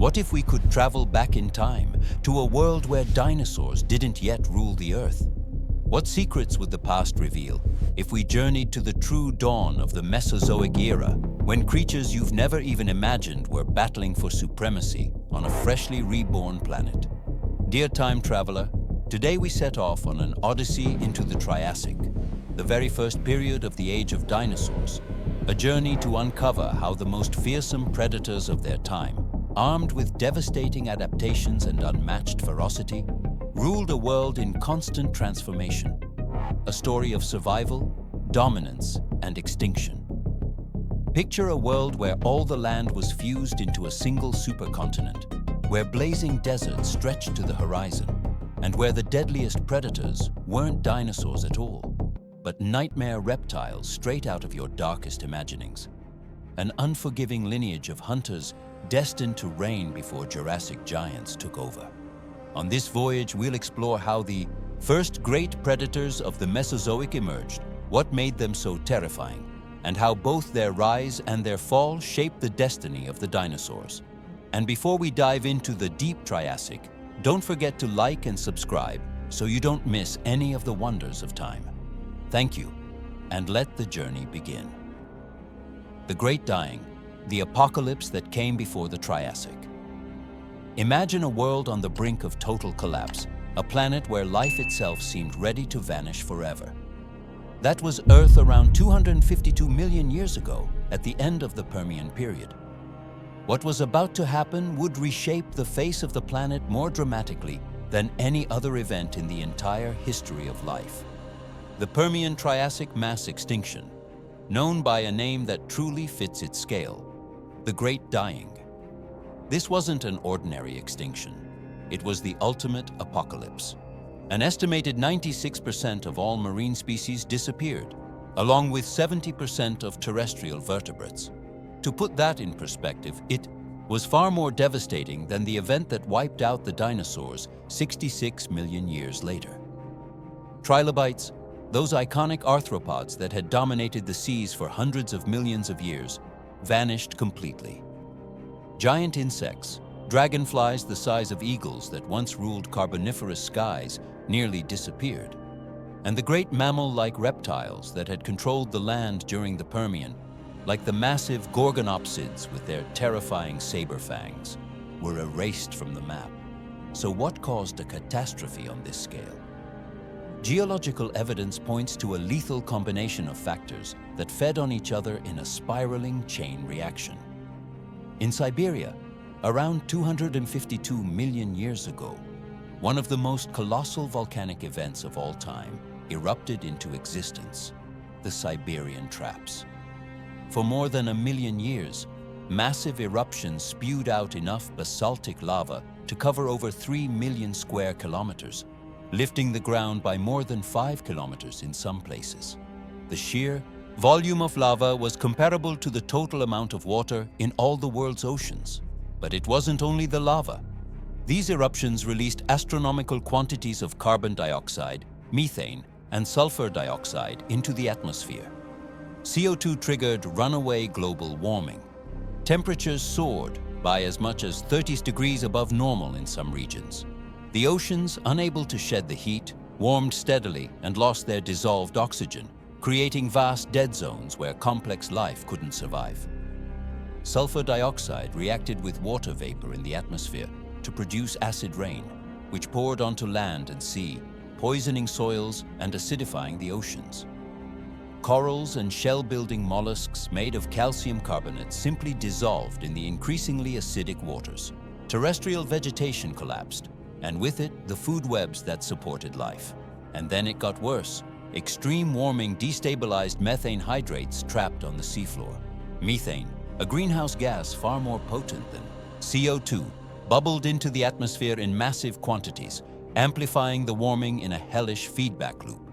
What if we could travel back in time to a world where dinosaurs didn't yet rule the Earth? What secrets would the past reveal if we journeyed to the true dawn of the Mesozoic era, when creatures you've never even imagined were battling for supremacy on a freshly reborn planet? Dear time traveler, today we set off on an odyssey into the Triassic, the very first period of the age of dinosaurs, a journey to uncover how the most fearsome predators of their time, armed with devastating adaptations and unmatched ferocity, ruled a world in constant transformation. A story of survival, dominance, and extinction. Picture a world where all the land was fused into a single supercontinent, where blazing deserts stretched to the horizon, and where the deadliest predators weren't dinosaurs at all, but nightmare reptiles straight out of your darkest imaginings. An unforgiving lineage of hunters destined to reign before Jurassic giants took over. On this voyage, we'll explore how the first great predators of the Mesozoic emerged, what made them so terrifying, and how both their rise and their fall shaped the destiny of the dinosaurs. And before we dive into the deep Triassic, don't forget to like and subscribe so you don't miss any of the wonders of time. Thank you, and let the journey begin. The Great Dying, the apocalypse that came before the Triassic. Imagine a world on the brink of total collapse, a planet where life itself seemed ready to vanish forever. That was Earth around 252 million years ago, at the end of the Permian period. What was about to happen would reshape the face of the planet more dramatically than any other event in the entire history of life. The Permian-Triassic mass extinction, known by a name that truly fits its scale, the Great Dying. This wasn't an ordinary extinction. It was the ultimate apocalypse. An estimated 96% of all marine species disappeared, along with 70% of terrestrial vertebrates. To put that in perspective, it was far more devastating than the event that wiped out the dinosaurs 66 million years later. Trilobites, those iconic arthropods that had dominated the seas for hundreds of millions of years, vanished completely. Giant insects, dragonflies the size of eagles that once ruled Carboniferous skies, nearly disappeared. And the great mammal-like reptiles that had controlled the land during the Permian, like the massive gorgonopsids with their terrifying saber fangs, were erased from the map. So what caused a catastrophe on this scale? Geological evidence points to a lethal combination of factors that fed on each other in a spiraling chain reaction. In Siberia, around 252 million years ago, one of the most colossal volcanic events of all time erupted into existence, the Siberian Traps. For more than 1 million years, massive eruptions spewed out enough basaltic lava to cover over 3 million square kilometers, lifting the ground by more than 5 kilometers in some places. The sheer volume of lava was comparable to the total amount of water in all the world's oceans. But it wasn't only the lava. These eruptions released astronomical quantities of carbon dioxide, methane, and sulfur dioxide into the atmosphere. CO2 triggered runaway global warming. Temperatures soared by as much as 30 degrees above normal in some regions. The oceans, unable to shed the heat, warmed steadily and lost their dissolved oxygen, creating vast dead zones where complex life couldn't survive. Sulfur dioxide reacted with water vapor in the atmosphere to produce acid rain, which poured onto land and sea, poisoning soils and acidifying the oceans. Corals and shell-building mollusks made of calcium carbonate simply dissolved in the increasingly acidic waters. Terrestrial vegetation collapsed, and with it, the food webs that supported life. And then it got worse. Extreme warming destabilized methane hydrates trapped on the seafloor. Methane, a greenhouse gas far more potent than CO2, bubbled into the atmosphere in massive quantities, amplifying the warming in a hellish feedback loop.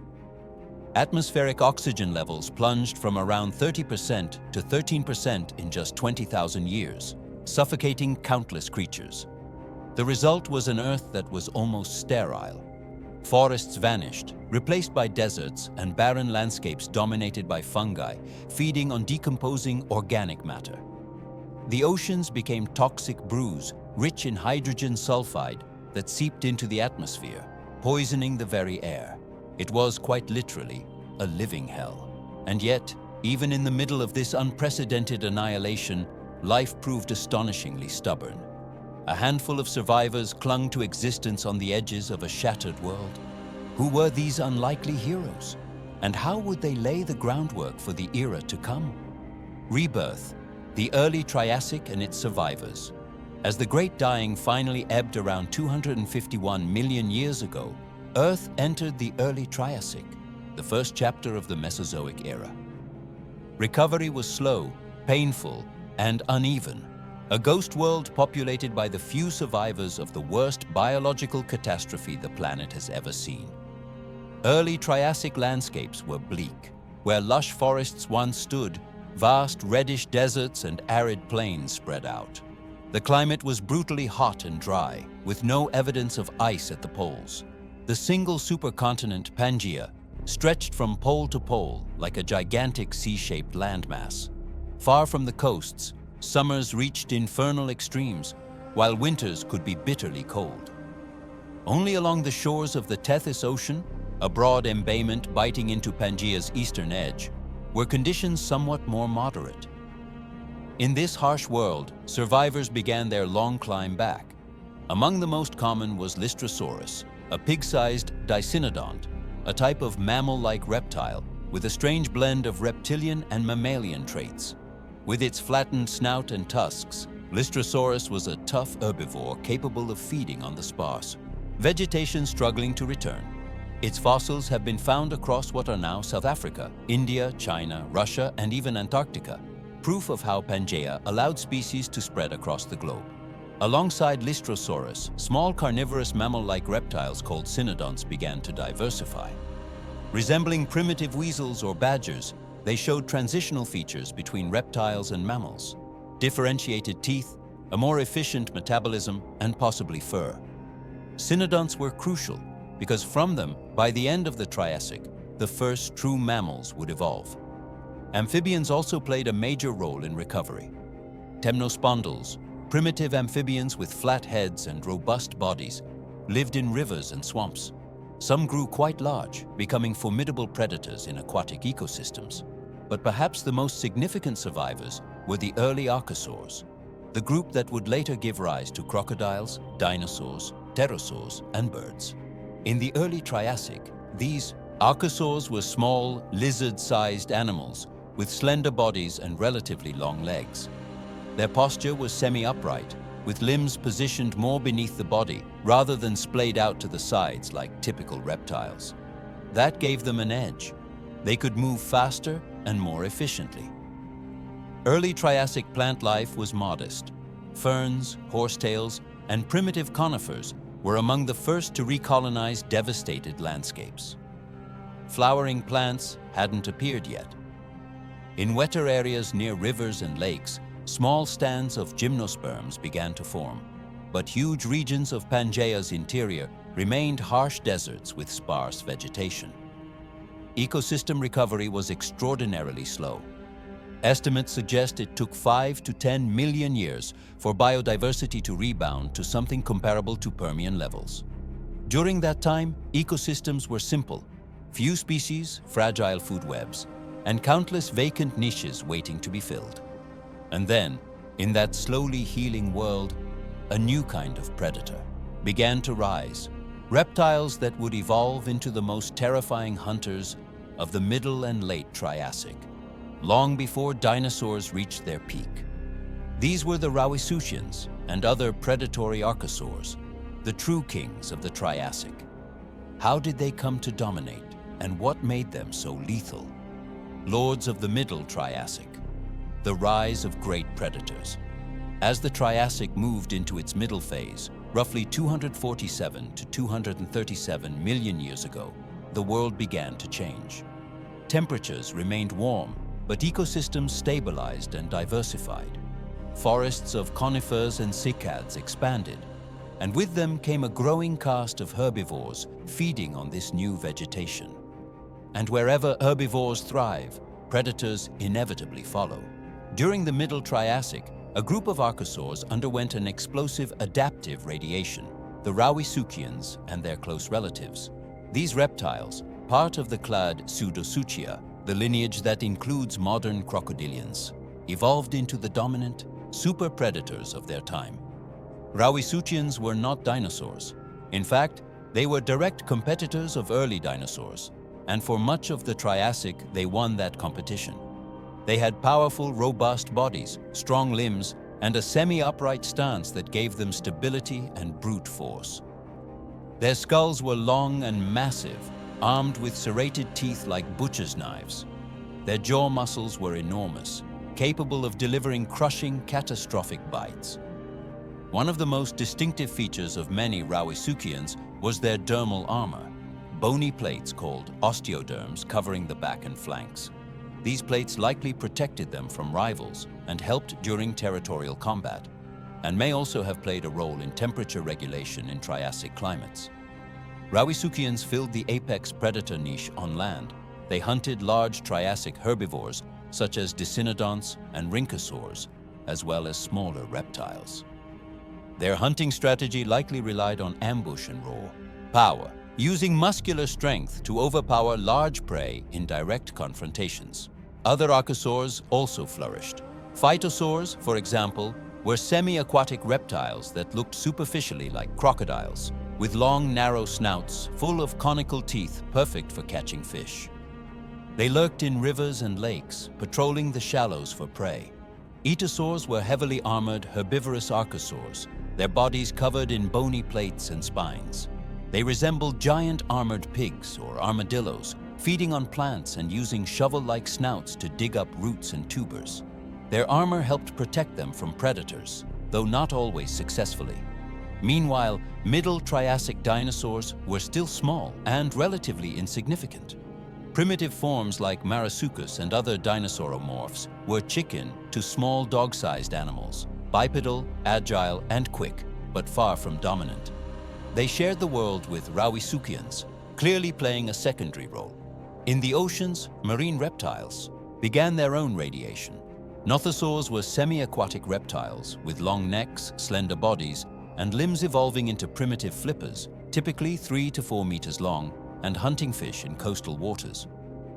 Atmospheric oxygen levels plunged from around 30% to 13% in just 20,000 years, suffocating countless creatures. The result was an Earth that was almost sterile. Forests vanished, replaced by deserts and barren landscapes dominated by fungi, feeding on decomposing organic matter. The oceans became toxic brews, rich in hydrogen sulfide that seeped into the atmosphere, poisoning the very air. It was quite literally a living hell. And yet, even in the middle of this unprecedented annihilation, life proved astonishingly stubborn. A handful of survivors clung to existence on the edges of a shattered world. Who were these unlikely heroes? And how would they lay the groundwork for the era to come? Rebirth, the early Triassic and its survivors. As the Great Dying finally ebbed around 251 million years ago, Earth entered the early Triassic, the first chapter of the Mesozoic era. Recovery was slow, painful, and uneven, a ghost world populated by the few survivors of the worst biological catastrophe the planet has ever seen. Early Triassic landscapes were bleak. Where lush forests once stood, vast reddish deserts and arid plains spread out. The climate was brutally hot and dry, with no evidence of ice at the poles. The single supercontinent, Pangaea, stretched from pole to pole like a gigantic C-shaped landmass. Far from the coasts, summers reached infernal extremes, while winters could be bitterly cold. Only along the shores of the Tethys Ocean, a broad embayment biting into Pangaea's eastern edge, were conditions somewhat more moderate. In this harsh world, survivors began their long climb back. Among the most common was Lystrosaurus, a pig-sized dicynodont, a type of mammal-like reptile with a strange blend of reptilian and mammalian traits. With its flattened snout and tusks, Lystrosaurus was a tough herbivore capable of feeding on the sparse vegetation struggling to return. Its fossils have been found across what are now South Africa, India, China, Russia, and even Antarctica, proof of how Pangaea allowed species to spread across the globe. Alongside Lystrosaurus, small carnivorous mammal-like reptiles called cynodonts began to diversify. Resembling primitive weasels or badgers, they showed transitional features between reptiles and mammals: differentiated teeth, a more efficient metabolism, and possibly fur. Cynodonts were crucial because from them, by the end of the Triassic, the first true mammals would evolve. Amphibians also played a major role in recovery. Temnospondyls, primitive amphibians with flat heads and robust bodies, lived in rivers and swamps. Some grew quite large, becoming formidable predators in aquatic ecosystems. But perhaps the most significant survivors were the early archosaurs, the group that would later give rise to crocodiles, dinosaurs, pterosaurs, and birds. In the early Triassic, these archosaurs were small, lizard-sized animals with slender bodies and relatively long legs. Their posture was semi-upright, with limbs positioned more beneath the body rather than splayed out to the sides like typical reptiles. That gave them an edge. They could move faster and more efficiently. Early Triassic plant life was modest. Ferns, horsetails, and primitive conifers were among the first to recolonize devastated landscapes. Flowering plants hadn't appeared yet. In wetter areas near rivers and lakes, small stands of gymnosperms began to form, but huge regions of Pangaea's interior remained harsh deserts with sparse vegetation. Ecosystem recovery was extraordinarily slow. Estimates suggest it took 5 to 10 million years for biodiversity to rebound to something comparable to Permian levels. During that time, ecosystems were simple: few species, fragile food webs, and countless vacant niches waiting to be filled. And then, in that slowly healing world, a new kind of predator began to rise, reptiles that would evolve into the most terrifying hunters of the Middle and Late Triassic, long before dinosaurs reached their peak. These were the Rauisuchians and other predatory archosaurs, the true kings of the Triassic. How did they come to dominate, and what made them so lethal? Lords of the Middle Triassic, the rise of great predators. As the Triassic moved into its middle phase, roughly 247 to 237 million years ago, the world began to change. Temperatures remained warm, but ecosystems stabilized and diversified. Forests of conifers and cycads expanded, and with them came a growing cast of herbivores feeding on this new vegetation. And wherever herbivores thrive, predators inevitably follow. During the Middle Triassic, a group of archosaurs underwent an explosive adaptive radiation, the Rauisuchians and their close relatives. These reptiles, part of the clade Pseudosuchia, the lineage that includes modern crocodilians, evolved into the dominant superpredators of their time. Rauisuchians were not dinosaurs. In fact, they were direct competitors of early dinosaurs, and for much of the Triassic, they won that competition. They had powerful, robust bodies, strong limbs, and a semi-upright stance that gave them stability and brute force. Their skulls were long and massive, armed with serrated teeth like butcher's knives. Their jaw muscles were enormous, capable of delivering crushing, catastrophic bites. One of the most distinctive features of many Rauisuchians was their dermal armor, bony plates called osteoderms covering the back and flanks. These plates likely protected them from rivals and helped during territorial combat, and may also have played a role in temperature regulation in Triassic climates. Rauisuchians filled the apex predator niche on land. They hunted large Triassic herbivores such as Dicynodonts and rhynchosaurs, as well as smaller reptiles. Their hunting strategy likely relied on ambush and roar power, using muscular strength to overpower large prey in direct confrontations. Other archosaurs also flourished. Phytosaurs, for example, were semi-aquatic reptiles that looked superficially like crocodiles, with long, narrow snouts full of conical teeth perfect for catching fish. They lurked in rivers and lakes, patrolling the shallows for prey. Etosaurs were heavily armored herbivorous archosaurs, their bodies covered in bony plates and spines. They resembled giant armored pigs or armadillos, feeding on plants and using shovel-like snouts to dig up roots and tubers. Their armor helped protect them from predators, though not always successfully. Meanwhile, Middle Triassic dinosaurs were still small and relatively insignificant. Primitive forms like Marsuchus and other dinosauromorphs were chicken to small dog-sized animals, bipedal, agile, and quick, but far from dominant. They shared the world with Rauisuchians, clearly playing a secondary role. In the oceans, marine reptiles began their own radiation. Nothosaurs were semi-aquatic reptiles with long necks, slender bodies, and limbs evolving into primitive flippers, typically 3 to 4 meters long, and hunting fish in coastal waters.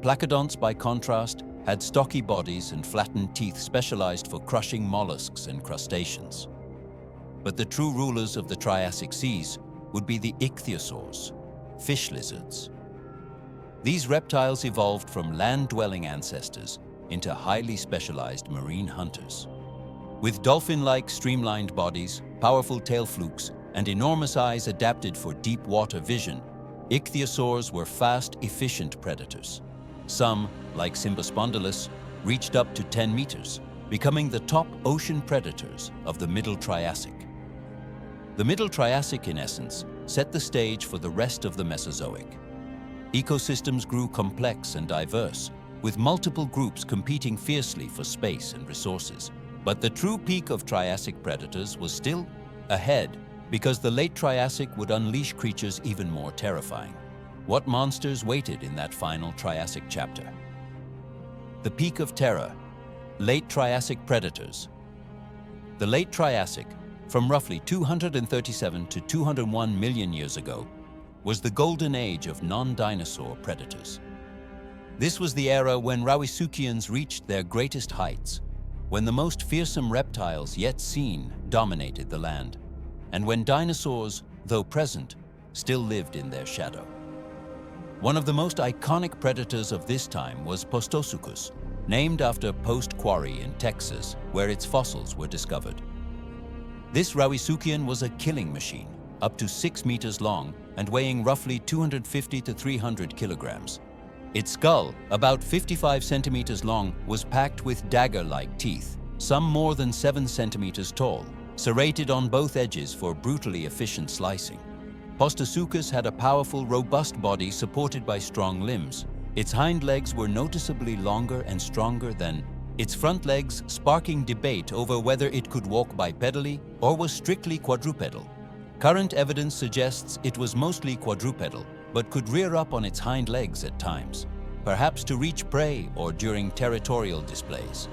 Placodonts, by contrast, had stocky bodies and flattened teeth specialized for crushing mollusks and crustaceans. But the true rulers of the Triassic seas would be the ichthyosaurs, fish lizards. These reptiles evolved from land-dwelling ancestors into highly specialized marine hunters. With dolphin-like streamlined bodies, powerful tail flukes, and enormous eyes adapted for deep water vision, ichthyosaurs were fast, efficient predators. Some, like Symbospondylus, reached up to 10 meters, becoming the top ocean predators of the Middle Triassic. The Middle Triassic, in essence, set the stage for the rest of the Mesozoic. Ecosystems grew complex and diverse, with multiple groups competing fiercely for space and resources. But the true peak of Triassic predators was still ahead, because the late Triassic would unleash creatures even more terrifying. What monsters waited in that final Triassic chapter? The peak of terror, late Triassic predators. The late Triassic, from roughly 237 to 201 million years ago, was the golden age of non-dinosaur predators. This was the era when Rauisuchians reached their greatest heights, when the most fearsome reptiles yet seen dominated the land, and when dinosaurs, though present, still lived in their shadow. One of the most iconic predators of this time was Postosuchus, named after Post Quarry in Texas, where its fossils were discovered. This Rauisuchian was a killing machine, up to 6 meters long and weighing roughly 250 to 300 kilograms. Its skull, about 55 centimeters long, was packed with dagger-like teeth, some more than 7 centimeters tall, serrated on both edges for brutally efficient slicing. Postosuchus had a powerful, robust body supported by strong limbs. Its hind legs were noticeably longer and stronger than its front legs, sparking debate over whether it could walk bipedally or was strictly quadrupedal. Current evidence suggests it was mostly quadrupedal, but could rear up on its hind legs at times, perhaps to reach prey or during territorial displays.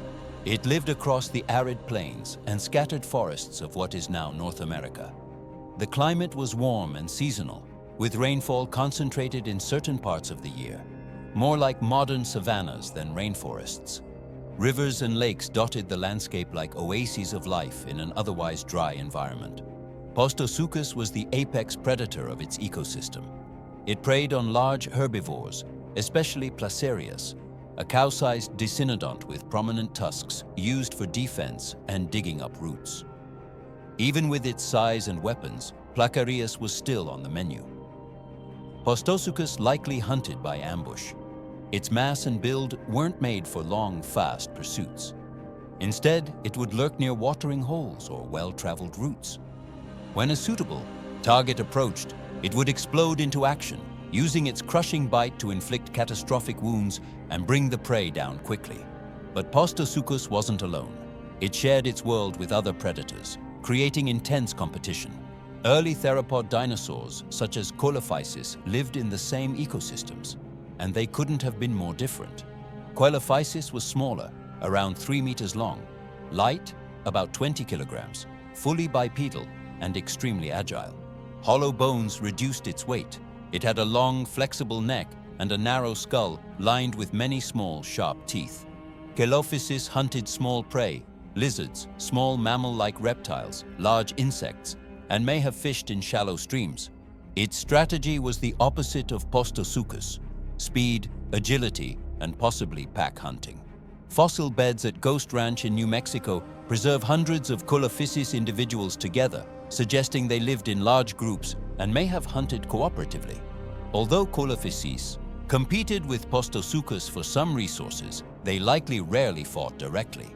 It lived across the arid plains and scattered forests of what is now North America. The climate was warm and seasonal, with rainfall concentrated in certain parts of the year, more like modern savannas than rainforests. Rivers and lakes dotted the landscape like oases of life in an otherwise dry environment. Postosuchus was the apex predator of its ecosystem. It preyed on large herbivores, especially Placerias, a cow-sized dicynodont with prominent tusks used for defense and digging up roots. Even with its size and weapons, Placerias was still on the menu. Postosuchus likely hunted by ambush. Its mass and build weren't made for long, fast pursuits. Instead, it would lurk near watering holes or well-traveled routes. When a suitable target approached, it would explode into action, using its crushing bite to inflict catastrophic wounds and bring the prey down quickly. But Postosuchus wasn't alone. It shared its world with other predators, creating intense competition. Early theropod dinosaurs, such as Coelophysis, lived in the same ecosystems, and they couldn't have been more different. Coelophysis was smaller, around 3 meters long, light, about 20 kilograms, fully bipedal, and extremely agile. Hollow bones reduced its weight. It had a long, flexible neck and a narrow skull lined with many small, sharp teeth. Coelophysis hunted small prey, lizards, small mammal-like reptiles, large insects, and may have fished in shallow streams. Its strategy was the opposite of Postosuchus: speed, agility, and possibly pack hunting. Fossil beds at Ghost Ranch in New Mexico preserve hundreds of Coelophysis individuals together, suggesting they lived in large groups and may have hunted cooperatively. Although Coelophysis competed with Postosuchus for some resources, they likely rarely fought directly.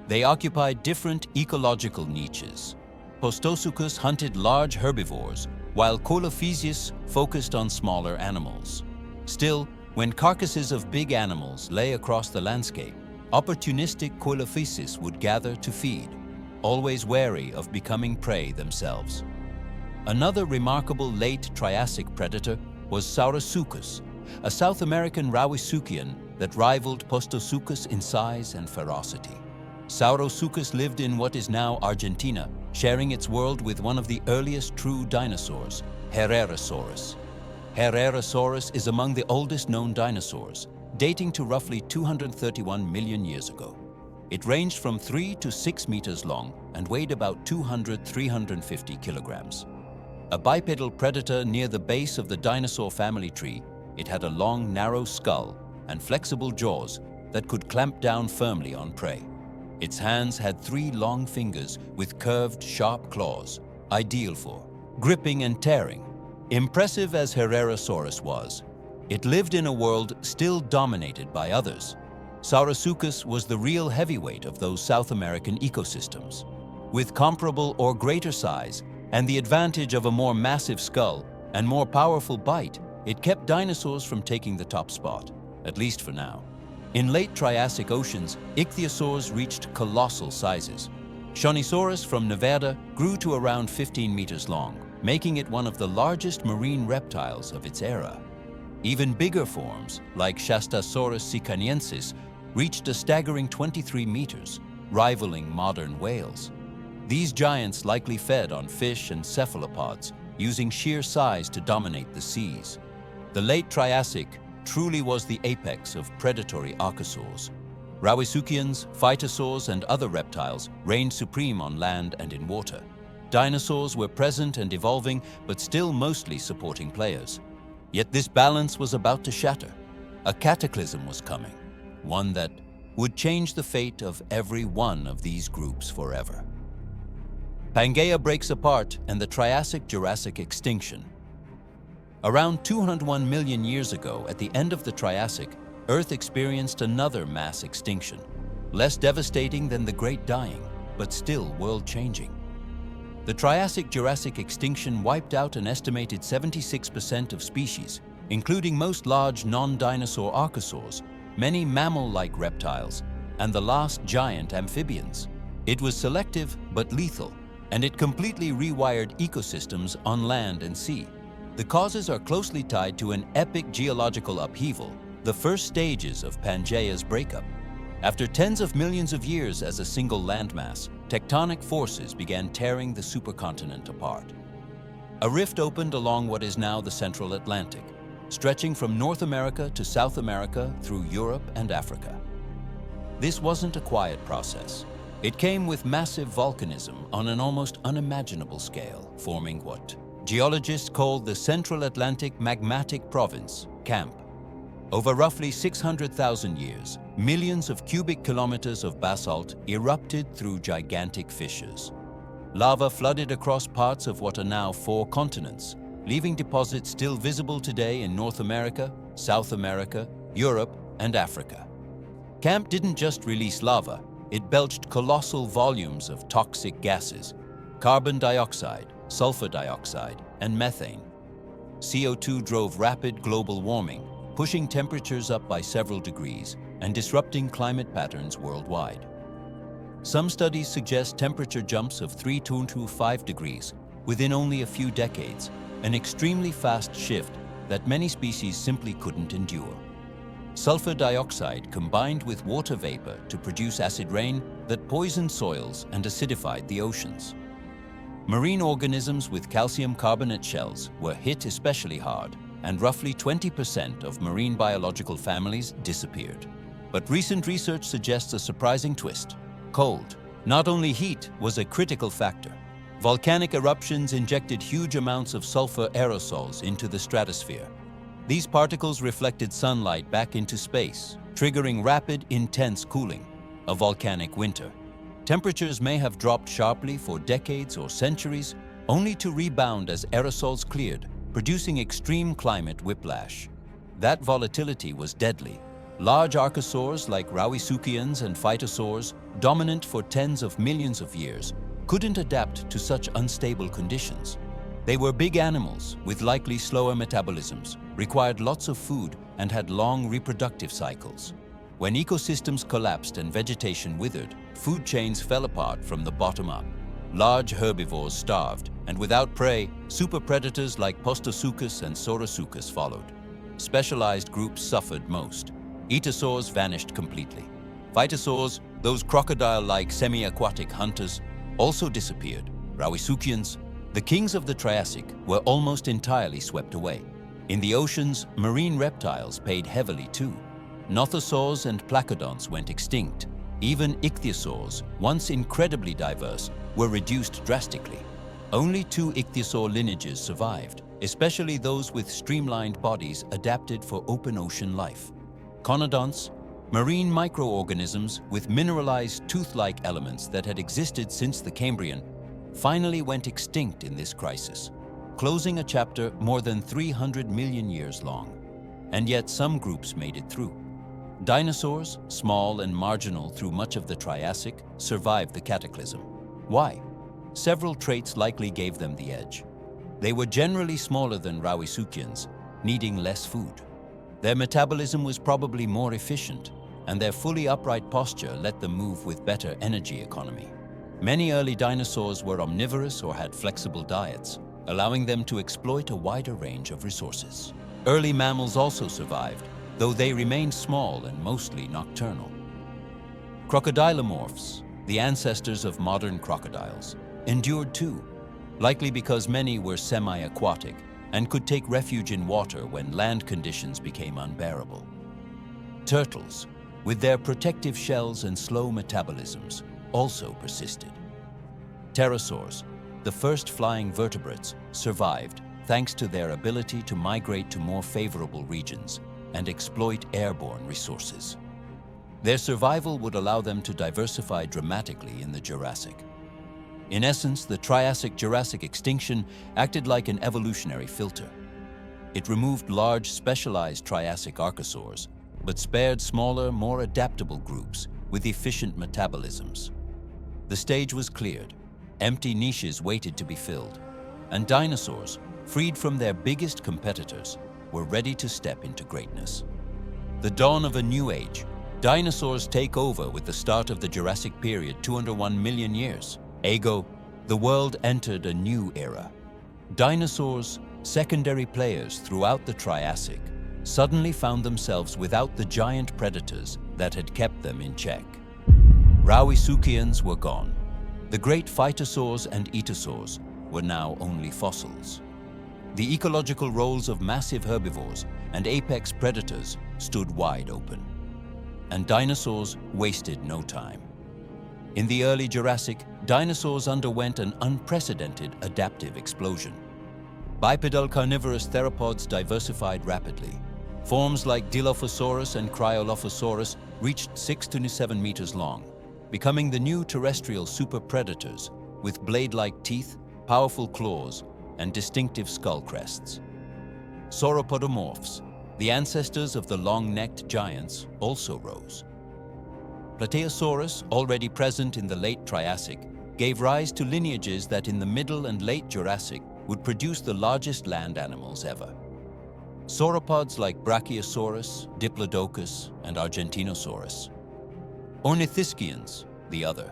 They occupied different ecological niches. Postosuchus hunted large herbivores, while Coelophysis focused on smaller animals. Still, when carcasses of big animals lay across the landscape, opportunistic Coelophysis would gather to feed, always wary of becoming prey themselves. Another remarkable late Triassic predator was Saurosuchus, a South American Rauisuchian that rivaled Postosuchus in size and ferocity. Saurosuchus lived in what is now Argentina, sharing its world with one of the earliest true dinosaurs, Herrerasaurus. Herrerasaurus is among the oldest known dinosaurs, dating to roughly 231 million years ago. It ranged from 3 to 6 meters long and weighed about 200–350 kilograms. A bipedal predator near the base of the dinosaur family tree, it had a long, narrow skull and flexible jaws that could clamp down firmly on prey. Its hands had 3 long fingers with curved, sharp claws, ideal for gripping and tearing. Impressive as Herrerasaurus was, it lived in a world still dominated by others. Saurosuchus was the real heavyweight of those South American ecosystems. With comparable or greater size and the advantage of a more massive skull and more powerful bite, it kept dinosaurs from taking the top spot, at least for now. In late Triassic oceans, ichthyosaurs reached colossal sizes. Shonisaurus from Nevada grew to around 15 meters long, making it one of the largest marine reptiles of its era. Even bigger forms, like Shastasaurus sicaniensis, reached a staggering 23 meters, rivaling modern whales. These giants likely fed on fish and cephalopods, using sheer size to dominate the seas. The late Triassic truly was the apex of predatory archosaurs. Rauisuchians, phytosaurs, and other reptiles reigned supreme on land and in water. Dinosaurs were present and evolving, but still mostly supporting players. Yet this balance was about to shatter. A cataclysm was coming, one that would change the fate of every one of these groups forever. Pangaea breaks apart and the Triassic-Jurassic extinction. Around 201 million years ago, at the end of the Triassic, Earth experienced another mass extinction, less devastating than the Great Dying, but still world-changing. The Triassic-Jurassic extinction wiped out an estimated 76% of species, including most large non-dinosaur archosaurs, many mammal-like reptiles, and the last giant amphibians. It was selective but lethal, and it completely rewired ecosystems on land and sea. The causes are closely tied to an epic geological upheaval, the first stages of Pangaea's breakup. After tens of millions of years as a single landmass, tectonic forces began tearing the supercontinent apart. A rift opened along what is now the Central Atlantic, stretching from North America to South America through Europe and Africa. This wasn't a quiet process. It came with massive volcanism on an almost unimaginable scale, forming what geologists call the Central Atlantic Magmatic Province, CAMP. Over roughly 600,000 years, millions of cubic kilometers of basalt erupted through gigantic fissures. Lava flooded across parts of what are now 4 continents, leaving deposits still visible today in North America, South America, Europe, and Africa. CAMP didn't just release lava, it belched colossal volumes of toxic gases, carbon dioxide, sulfur dioxide, and methane. CO2 drove rapid global warming, pushing temperatures up by several degrees and disrupting climate patterns worldwide. Some studies suggest temperature jumps of 3 to 5 degrees within only a few decades, an extremely fast shift that many species simply couldn't endure. Sulfur dioxide combined with water vapor to produce acid rain that poisoned soils and acidified the oceans. Marine organisms with calcium carbonate shells were hit especially hard, and roughly 20% of marine biological families disappeared. But recent research suggests a surprising twist. Cold. Not only heat was a critical factor. Volcanic eruptions injected huge amounts of sulfur aerosols into the stratosphere. These particles reflected sunlight back into space, triggering rapid, intense cooling, a volcanic winter. Temperatures may have dropped sharply for decades or centuries, only to rebound as aerosols cleared, producing extreme climate whiplash. That volatility was deadly. Large archosaurs like Rauisuchians and phytosaurs, dominant for tens of millions of years, couldn't adapt to such unstable conditions. They were big animals with likely slower metabolisms, required lots of food, and had long reproductive cycles. When ecosystems collapsed and vegetation withered, food chains fell apart from the bottom up. Large herbivores starved, and without prey, superpredators like Postosuchus and Saurosuchus followed. Specialized groups suffered most. Etosaurs vanished completely. Phytosaurs, those crocodile-like semi-aquatic hunters, also disappeared. Rauisuchians, the kings of the Triassic, were almost entirely swept away. In the oceans, marine reptiles paid heavily too. Nothosaurs and placodonts went extinct. Even ichthyosaurs, once incredibly diverse, were reduced drastically. Only 2 ichthyosaur lineages survived, especially those with streamlined bodies adapted for open ocean life. Conodonts, marine microorganisms with mineralized tooth-like elements that had existed since the Cambrian, finally went extinct in this crisis, closing a chapter more than 300 million years long. And yet some groups made it through. Dinosaurs, small and marginal through much of the Triassic, survived the cataclysm. Why? Several traits likely gave them the edge. They were generally smaller than Rauisuchians, needing less food. Their metabolism was probably more efficient, and their fully upright posture let them move with better energy economy. Many early dinosaurs were omnivorous or had flexible diets, allowing them to exploit a wider range of resources. Early mammals also survived, though they remained small and mostly nocturnal. Crocodilomorphs, the ancestors of modern crocodiles, endured too, likely because many were semi-aquatic and could take refuge in water when land conditions became unbearable. Turtles, with their protective shells and slow metabolisms, also persisted. Pterosaurs, the first flying vertebrates, survived thanks to their ability to migrate to more favorable regions and exploit airborne resources. Their survival would allow them to diversify dramatically in the Jurassic. In essence, the Triassic-Jurassic extinction acted like an evolutionary filter. It removed large, specialized Triassic archosaurs, but spared smaller, more adaptable groups with efficient metabolisms. The stage was cleared, empty niches waited to be filled, and dinosaurs, freed from their biggest competitors, were ready to step into greatness. The dawn of a new age. Dinosaurs take over with the start of the Jurassic Period 201 million years. Ago, the world entered a new era. Dinosaurs, secondary players throughout the Triassic, suddenly found themselves without the giant predators that had kept them in check. Rauisuchians were gone. The great phytosaurs and etosaurs were now only fossils. The ecological roles of massive herbivores and apex predators stood wide open. And dinosaurs wasted no time. In the early Jurassic, dinosaurs underwent an unprecedented adaptive explosion. Bipedal carnivorous theropods diversified rapidly. Forms like Dilophosaurus and Cryolophosaurus reached 6 to 7 meters long, becoming the new terrestrial superpredators with blade-like teeth, powerful claws, and distinctive skull crests. Sauropodomorphs, the ancestors of the long-necked giants, also rose. Plateosaurus, already present in the late Triassic, gave rise to lineages that in the middle and late Jurassic would produce the largest land animals ever. Sauropods like Brachiosaurus, Diplodocus, and Argentinosaurus. Ornithischians, the other.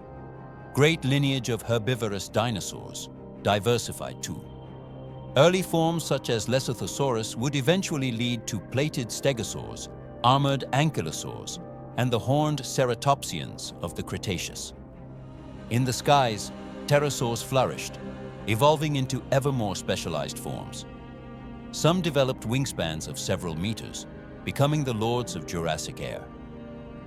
Great lineage of herbivorous dinosaurs, diversified too. Early forms such as Lesothosaurus would eventually lead to plated stegosaurs, armored ankylosaurs, and the horned ceratopsians of the Cretaceous. In the skies, pterosaurs flourished, evolving into ever more specialized forms. Some developed wingspans of several meters, becoming the lords of Jurassic air.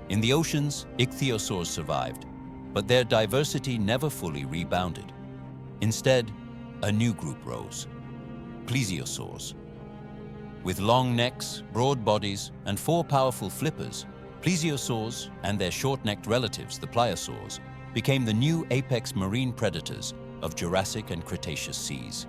In the oceans, ichthyosaurs survived, but their diversity never fully rebounded. Instead, a new group rose, plesiosaurs. With long necks, broad bodies, and 4 powerful flippers, plesiosaurs and their short-necked relatives, the pliosaurs, became the new apex marine predators of Jurassic and Cretaceous seas.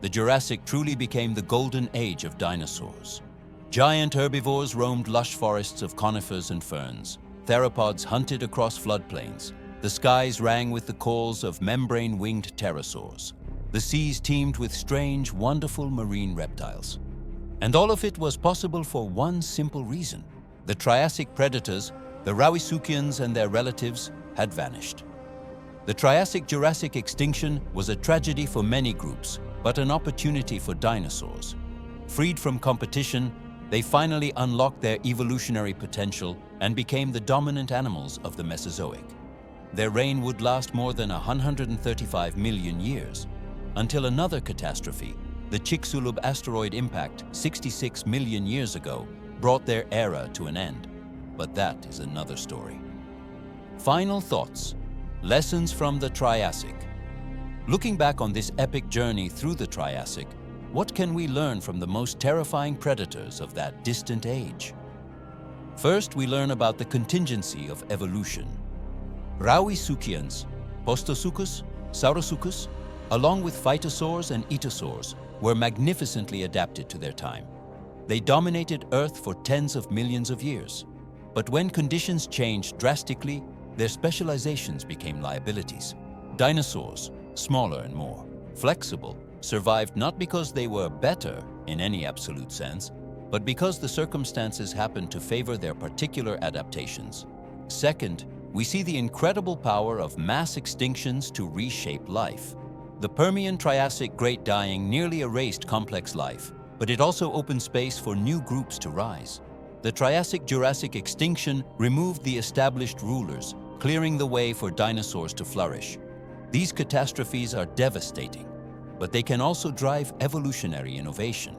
The Jurassic truly became the golden age of dinosaurs. Giant herbivores roamed lush forests of conifers and ferns. Theropods hunted across floodplains. The skies rang with the calls of membrane-winged pterosaurs. The seas teemed with strange, wonderful marine reptiles. And all of it was possible for one simple reason. The Triassic predators, the Rauisuchians and their relatives, had vanished. The Triassic-Jurassic extinction was a tragedy for many groups, but an opportunity for dinosaurs. Freed from competition, they finally unlocked their evolutionary potential and became the dominant animals of the Mesozoic. Their reign would last more than 135 million years, until another catastrophe, the Chicxulub asteroid impact 66 million years ago, brought their era to an end. But that is another story. Final thoughts. Lessons from the Triassic. Looking back on this epic journey through the Triassic, what can we learn from the most terrifying predators of that distant age? First, we learn about the contingency of evolution. Rauisuchians, Postosuchus, Saurosuchus, along with phytosaurs and etosaurs, were magnificently adapted to their time. They dominated Earth for tens of millions of years. But when conditions changed drastically, their specializations became liabilities. Dinosaurs, smaller and more flexible, survived not because they were better in any absolute sense, but because the circumstances happened to favor their particular adaptations. Second, we see the incredible power of mass extinctions to reshape life. The Permian-Triassic Great Dying nearly erased complex life, but it also opened space for new groups to rise. The Triassic-Jurassic extinction removed the established rulers, clearing the way for dinosaurs to flourish. These catastrophes are devastating, but they can also drive evolutionary innovation.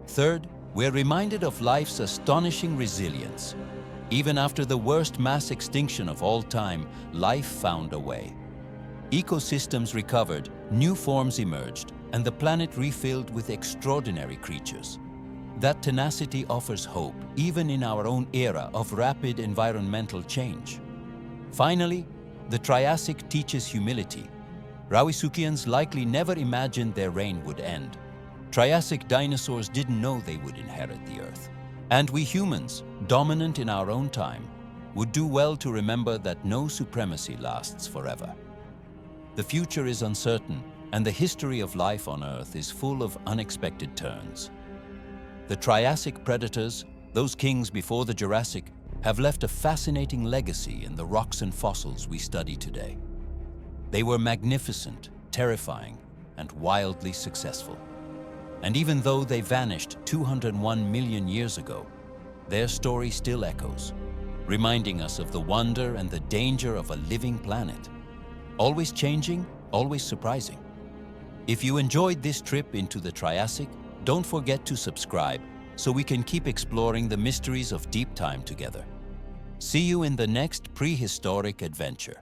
Third, we're reminded of life's astonishing resilience. Even after the worst mass extinction of all time, life found a way. Ecosystems recovered, new forms emerged, and the planet refilled with extraordinary creatures. That tenacity offers hope, even in our own era of rapid environmental change. Finally, the Triassic teaches humility. Rauisuchians likely never imagined their reign would end. Triassic dinosaurs didn't know they would inherit the Earth. And we humans, dominant in our own time, would do well to remember that no supremacy lasts forever. The future is uncertain, and the history of life on Earth is full of unexpected turns. The Triassic predators, those kings before the Jurassic, have left a fascinating legacy in the rocks and fossils we study today. They were magnificent, terrifying, and wildly successful. And even though they vanished 201 million years ago, their story still echoes. reminding us of the wonder and the danger of a living planet. Always changing, always surprising. If you enjoyed this trip into the Triassic, don't forget to subscribe so we can keep exploring the mysteries of deep time together. See you in the next prehistoric adventure.